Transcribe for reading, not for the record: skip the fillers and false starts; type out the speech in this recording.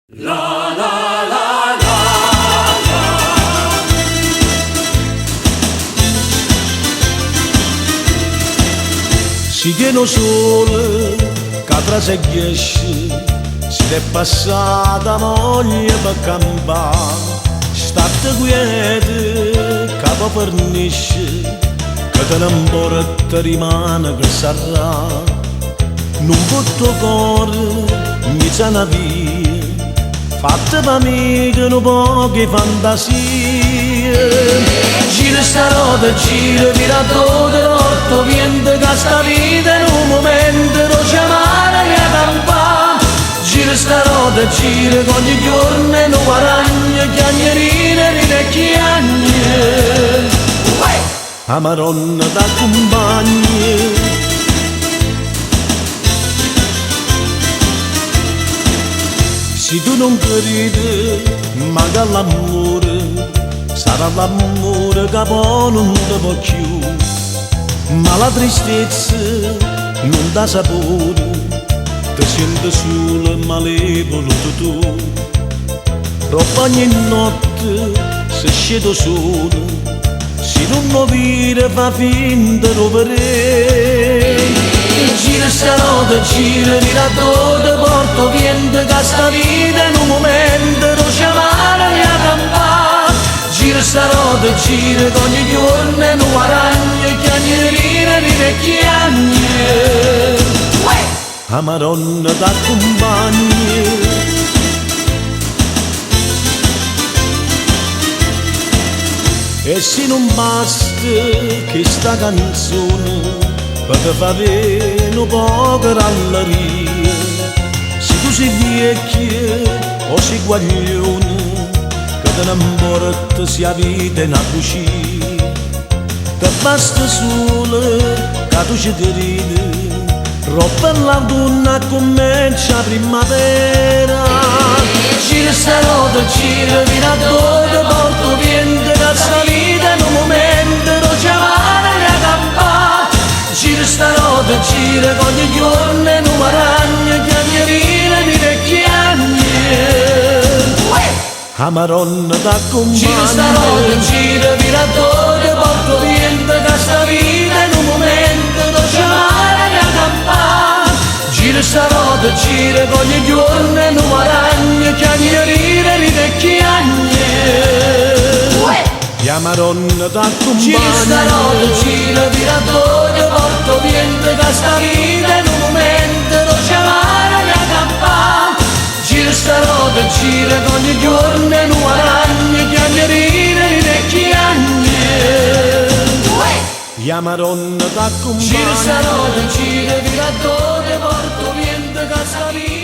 La la la la la. Si tiene sole, cadrà se ghiesce, si è passata moglie per campare, state quiete, capo fornisce, che te ne porta rimane che sarà, non butto cuore, mi sa una via, fatta per me che non poche fantasie. Gira sta roda, gira, vira tutto l'orto, viente che sta vita in un momento non c'è male che campa. Gira sta roda, gira, con ogni giorno non guadagna, chiagnerine, ride chiagne. A Maronna t'accompagni. Se tu non credi, manca l'amore, sarà l'amore che poi non ti può più. Ma la tristezza non dà sapore, ti senti solo e malevolo tu. Troppo ogni notte se scedo solo, se non lo vire fa finta di vedere. Gira sta roda, gira, vira tutto, porto viento che sta vita in un momento non c'è male a campare. Gira sta roda, gira, con ogni giorno non guadagna, chiagnerine, ride chiagne. A Maronna t'accompagni. E se non basta che sta canzone per fare un po' ralleria, se tu sei vecchia o sei guaglione, che te ne porta sia vita in a cucina, te basta solo che tu ci ti ridi, troppo la donna comincia a primavera. Gira sta roda, gira, vira tutto, porto viento che sta vita in un momento non c'è male a campare. Gira sta roda, gira, con ogni giorno non guadagna, chiagnerine, ride chiagne. A Maronna t'accompagni. Gira sta roda, gira, vira tutto, porto viento che sta vita in un momento non c'è male a campare. Gira sta roda, gira, con ogni giorno non guadagna, chiagnerine, ride chiagne. A Maronna t'accompagni. Gira sta roda, gira, vira tutto, porto viento che sta vita in un momento non c'è male a campare. Gira sta roda, gira, con ogni giorno non guadagna, chiagnerine, ride chiagne. A Maronna t'accompagni. Gira sta roda, gira, vira tutto, porto viento che sta vita.